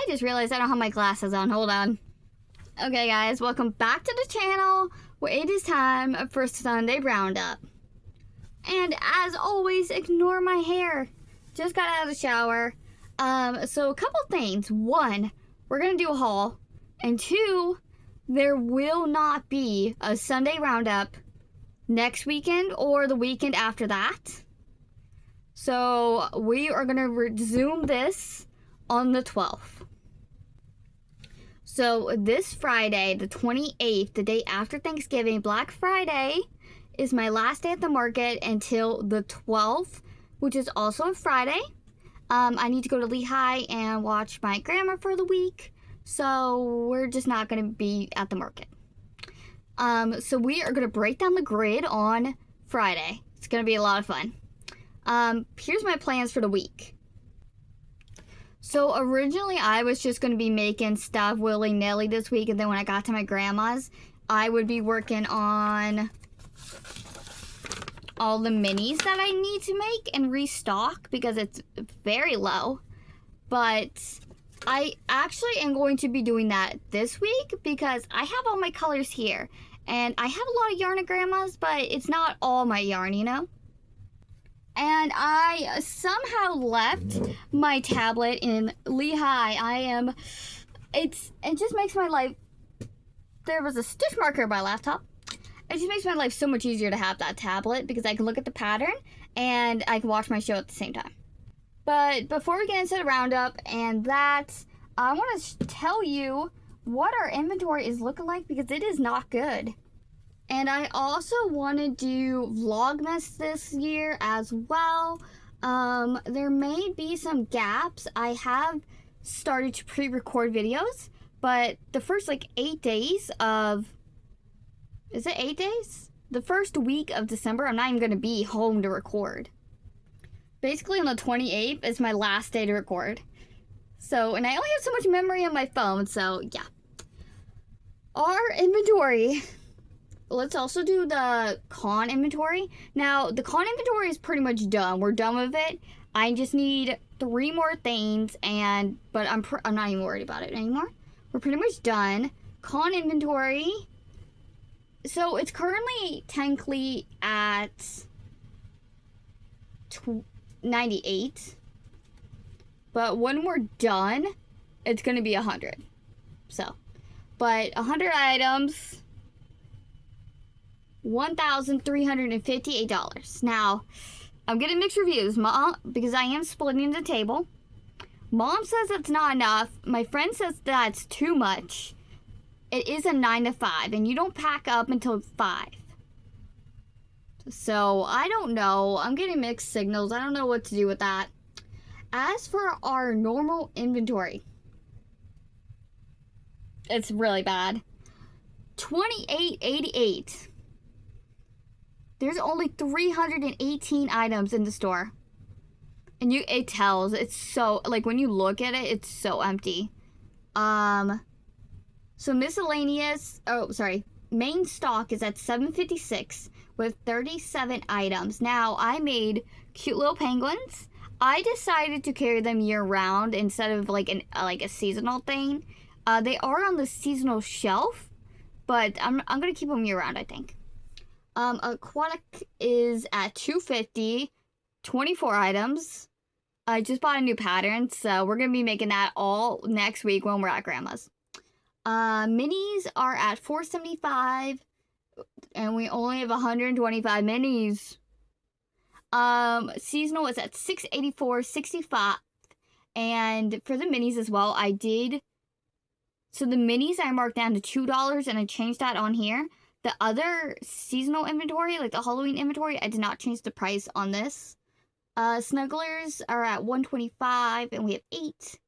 just realized I don't have my glasses on. Hold on. Okay, guys, welcome back to the channel where it is time for Sunday Roundup. And as always, ignore my hair. Just got out of the shower. So a couple things. One, we're gonna do a haul. And two, there will not be a Sunday Roundup next weekend or the weekend after that. So we are gonna resume this on the 12th. So this Friday, the 28th, the day after Thanksgiving, Black Friday, is my last day at the market until the 12th, which is also a Friday. I need to go to Lehigh and watch my grandma for the week, so we're just not going to be at the market. So we are going to break down the grid on Friday. It's going to be a lot of fun. Here's my plans for the week. So originally I was just going to be making stuff willy-nilly this week, and then when I got to my grandma's, I would be working on all the minis that I need to make and restock because it's very low. But I actually am going to be doing that this week because I have all my colors here. And I have a lot of yarn at grandma's, but it's not all my yarn, you know? And I somehow left my tablet in Lehigh. It just makes my life, there was a stitch marker in my laptop. It just makes my life so much easier to have that tablet because I can look at the pattern and I can watch my show at the same time. But before we get into the roundup and that, I want to tell you what our inventory is looking like because it is not good. And I also want to do Vlogmas this year as well. There may be some gaps. I have started to pre-record videos, but the first 8 days of, is it 8 days? The first week of December, I'm not even going to be home to record. Basically on the 28th is my last day to record. So, and I only have so much memory on my phone, so yeah. Our inventory. Let's also do the con inventory. Now, the con inventory is pretty much done. We're done with it. I just need 3 more things, but I'm not even worried about it anymore. We're pretty much done. Con inventory. So it's currently technically at 98. But when we're done, it's going to be 100. So, but 100 items, $1,358. Now, I'm getting mixed reviews, Mom, because I am splitting the table. Mom says it's not enough. My friend says that's too much. It is a 9 to 5, and you don't pack up until 5. So, I don't know. I'm getting mixed signals. I don't know what to do with that. As for our normal inventory, it's really bad. $28.88. There's only 318 items in the store. And it tells. It's so, when you look at it, it's so empty. So miscellaneous, main stock is at $7.56 with 37 items. Now, I made cute little penguins. I decided to carry them year round instead of a seasonal thing. They are on the seasonal shelf, but I'm gonna keep them year round, I think. Aquatic is at $2.50, 24 items. I just bought a new pattern, so we're gonna be making that all next week when we're at grandma's. Minis are at $4.75, and we only have 125 minis. Seasonal is at $6.84.65, and for the minis as well, so the minis I marked down to $2, and I changed that on here. The other seasonal inventory, the Halloween inventory, I did not change the price on this. Snugglers are at $125, and we have 8.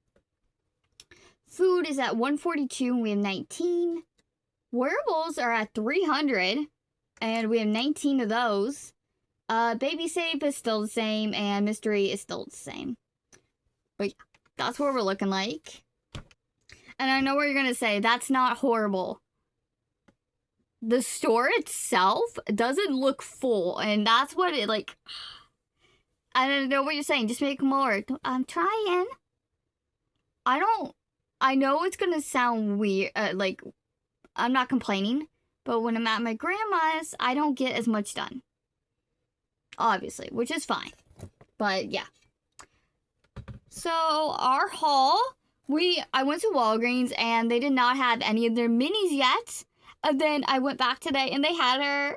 Food is at $142, and we have 19. Wearables are at $300, and we have 19 of those. Baby Safe is still the same, and Mystery is still the same. But yeah, that's what we're looking like. And I know what you're gonna say, that's not horrible. The store itself doesn't look full, and that's what it, I don't know what you're saying, just make more. I'm trying. I don't I know it's gonna sound weird, like, I'm not complaining, but when I'm at my grandma's, I don't get as much done. Obviously, which is fine. But yeah. So our haul, I went to Walgreens and they did not have any of their minis yet. And then I went back today and they had her.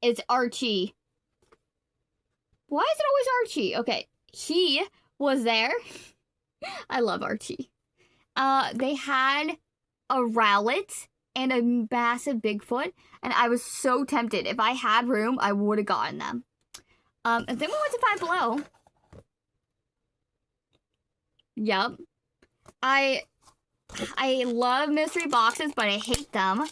It's Archie. Why is it always Archie? Okay, he was there. I love Archie. They had a Rowlet and a massive Bigfoot, and I was so tempted. If I had room, I would have gotten them. And then we went to Five Below. Yep. I love mystery boxes, but I hate them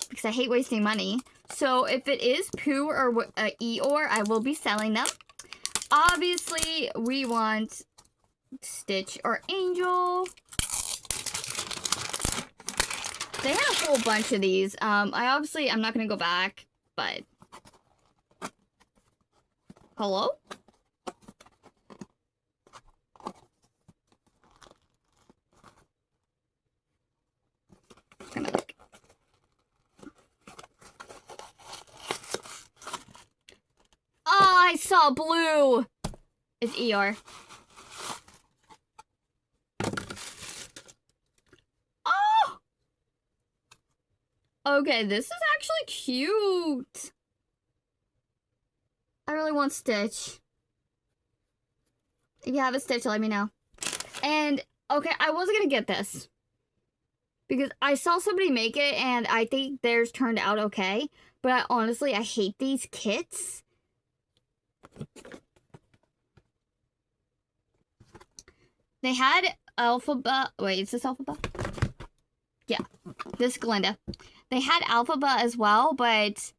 because I hate wasting money. So if it is Pooh or Eeyore, I will be selling them. Obviously, we want Stitch or Angel. They had a whole bunch of these. I'm not gonna go back, but hello? Oh, I saw blue. It's Eeyore. Oh! Okay, this is actually cute. I really want Stitch. If you have a Stitch, let me know. And, okay, I wasn't gonna get this. Because I saw somebody make it, and I think theirs turned out okay. But honestly, I hate these kits. They had Alphaba. Wait, is this Alphaba? Yeah, this Glinda. They had Alphaba as well, but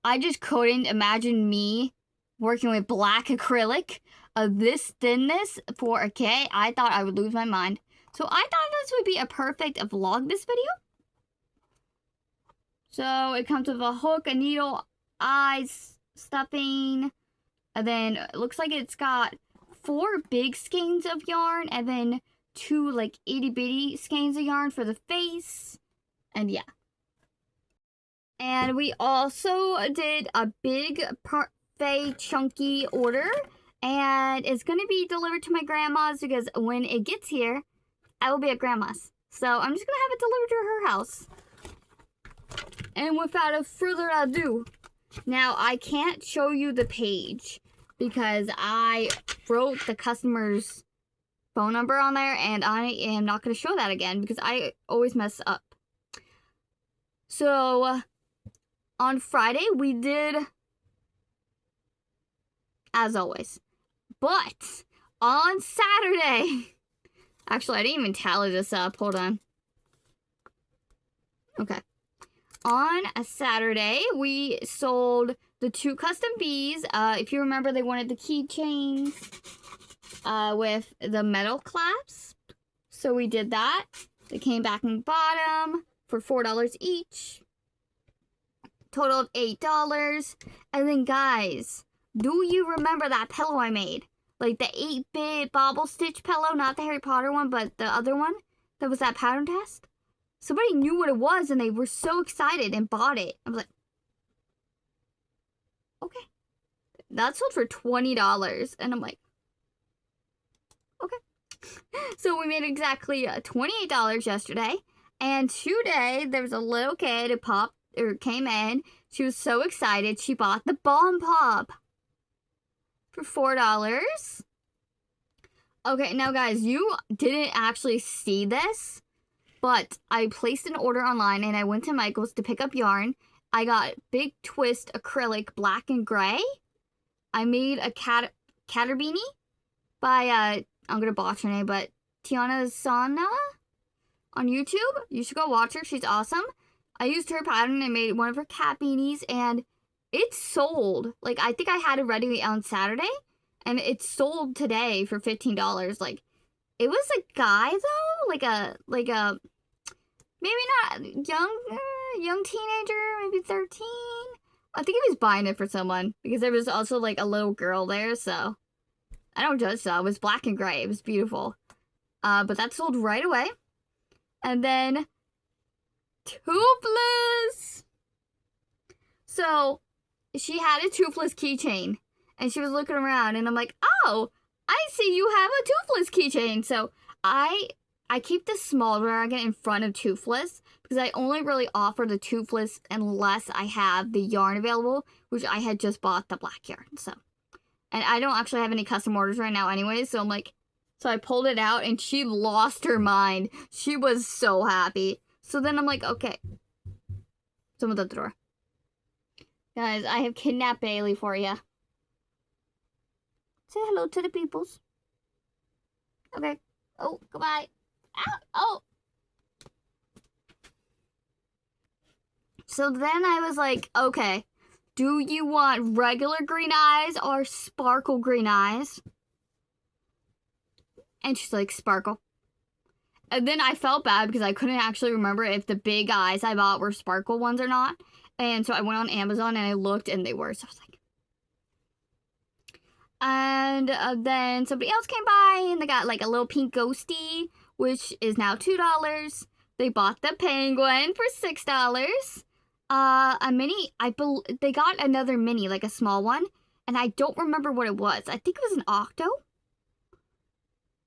I just couldn't imagine me working with black acrylic of this thinness for a K. I thought I would lose my mind. So I thought this would be a perfect Vlogmas video. So it comes with a hook, a needle, eyes, stuffing, and then it looks like it's got 4 big skeins of yarn, and then 2 like itty bitty skeins of yarn for the face, and yeah. And we also did a big parfait chunky order, and it's gonna be delivered to my grandma's because when it gets here, I will be at grandma's. So I'm just gonna have it delivered to her house. And without further ado, now I can't show you the page because I wrote the customer's phone number on there, and I am not going to show that again because I always mess up. So on Friday we did, as always, but on Saturday, actually I didn't even tally this up, hold on. Okay. On a Saturday, we sold the 2 custom bees. If you remember, they wanted the keychains with the metal clasp. So we did that. They came back and bought them for $4 each. Total of $8. And then, guys, do you remember that pillow I made? Like the 8-bit bobble stitch pillow, not the Harry Potter one, but the other one that was that pattern test? Somebody knew what it was, and they were so excited and bought it. I was like, okay. That sold for $20. And I'm like, okay. So we made exactly $28 yesterday. And today, there was a little kid who came in. She was so excited. She bought the Bomb Pop for $4. Okay, now guys, you didn't actually see this, but I placed an order online and I went to Michael's to pick up yarn. I got Big Twist acrylic black and gray. I made a Caterbeanie by, I'm gonna botch her name, but Tiana Sana on YouTube. You should go watch her. She's awesome. I used her pattern and made one of her cat beanies, and it sold. Like, I think I had it ready on Saturday, and it sold today for $15. Like, it was a guy though, like a maybe not young teenager, maybe 13. I think he was buying it for someone because there was also like a little girl there, so I don't judge that. It was black and gray. It was beautiful. But that sold right away. And then Toothless. So she had a Toothless keychain. And she was looking around. And I'm like, oh, I see you have a Toothless keychain. So I keep the small dragon in front of Toothless. Because I only really offer the Toothless unless I have the yarn available. Which I had just bought the black yarn. So. And I don't actually have any custom orders right now anyway. So I'm like. So I pulled it out and she lost her mind. She was so happy. So then I'm like, okay. Someone's at the door. Guys, I have kidnapped Bailey for you. Say hello to the peoples. Okay. Oh, goodbye. Ow. Oh. So then I was like, okay. Do you want regular green eyes or sparkle green eyes? And she's like, sparkle. And then I felt bad because I couldn't actually remember if the big eyes I bought were sparkle ones or not. And so I went on Amazon and I looked and they were. So I was like. And then somebody else came by and they got like a little pink ghosty, which is now $2. They bought the penguin for $6. A mini, they got another mini, like a small one. And I don't remember what it was. I think it was an octo.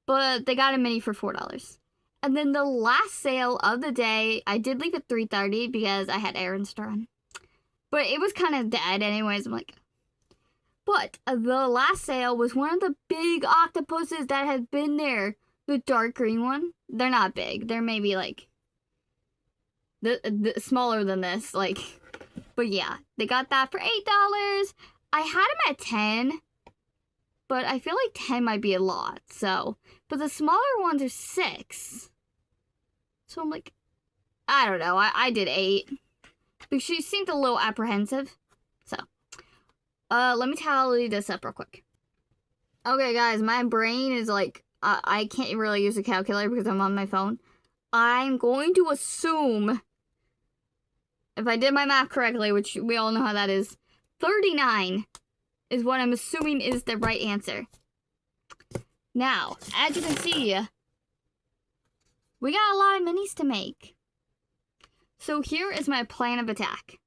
But they got a mini for $4. And then the last sale of the day, I did leave at 3:30 because I had errands to run. But it was kind of dead anyways. I'm like. But the last sale was one of the big octopuses that had been there. The dark green one. They're not big. They're maybe like the smaller than this. Like, but yeah, they got that for $8. I had them at 10. But I feel like 10 might be a lot, so. But the smaller ones are 6. So I'm like, I don't know. I did 8. But she seemed a little apprehensive. So. Let me tally this up real quick. Okay, guys. My brain is like, I can't really use a calculator because I'm on my phone. I'm going to assume, if I did my math correctly, which we all know how that is, 39. Is what I'm assuming is the right answer. Now, as you can see, we got a lot of minis to make. So here is my plan of attack.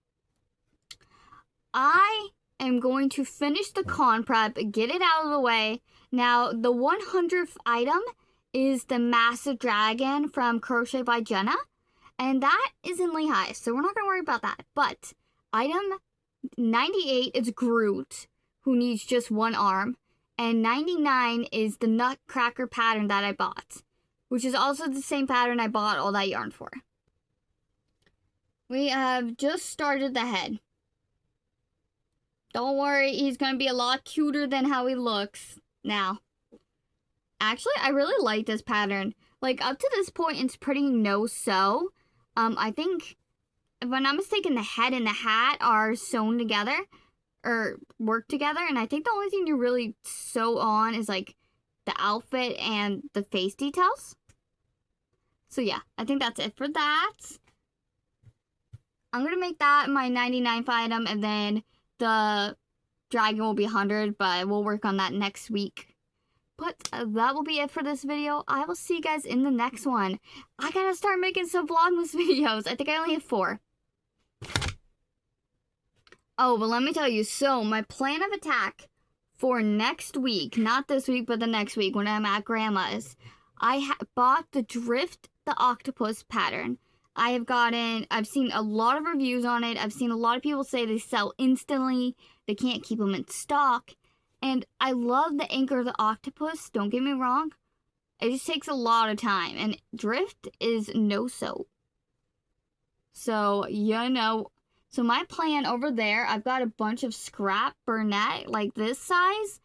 I am going to finish the con prep, get it out of the way. Now, the 100th item is the Massive Dragon from Crochet by Jenna. And that is in Lehigh, so we're not going to worry about that. But item 98 is Groot, who needs just one arm. And 99 is the Nutcracker pattern that I bought, which is also the same pattern I bought all that yarn for. We have just started the head. Don't worry, he's going to be a lot cuter than how he looks now. Actually, I really like this pattern. Like, up to this point, it's pretty no-sew. I think, if I'm not mistaken, the head and the hat are sewn together. Or work together, and I think the only thing you really sew on is like the outfit and the face details. So yeah, I think that's it for that. I'm gonna make that my 99th item, and then the dragon will be 100, but we'll work on that next week. But that will be it for this video. I will see you guys in the next one. I gotta start making some Vlogmas videos. I think I only have 4. Oh, but let me tell you, so my plan of attack for next week, not this week, but the next week when I'm at Grandma's, I bought the Drift the Octopus pattern. I've seen a lot of reviews on it. I've seen a lot of people say they sell instantly. They can't keep them in stock. And I love the Anchor of the Octopus, don't get me wrong. It just takes a lot of time. And Drift is no-sew. So, you know. So my plan over there, I've got a bunch of scrap Bernette, like this size.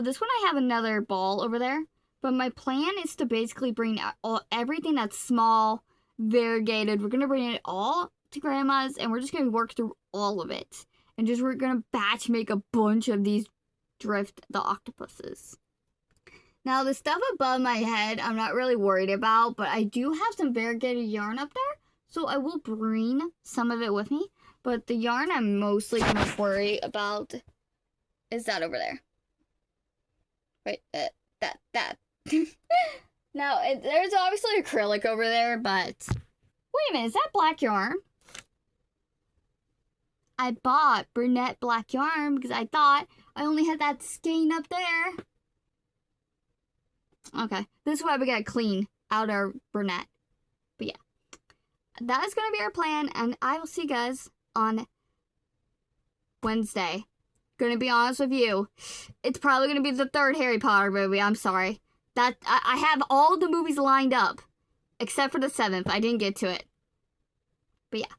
This one I have another ball over there. But my plan is to basically bring everything that's small, variegated. We're going to bring it all to Grandma's, and we're just going to work through all of it. And we're going to batch make a bunch of these Drift the Octopuses. Now, the stuff above my head, I'm not really worried about, but I do have some variegated yarn up there. So I will bring some of it with me. But the yarn I'm mostly going to worry about is that over there. Wait, that. Now, there's obviously acrylic over there, but... Wait a minute, is that black yarn? I bought brunette black yarn because I thought I only had that skein up there. Okay, this is why we gotta clean out our brunette. But yeah, that is gonna be our plan, and I will see you guys on Wednesday. Gonna be honest with you, it's probably gonna be the third Harry Potter movie. I'm sorry. That I have all the movies lined up, except for the 7th. I didn't get to it. But yeah.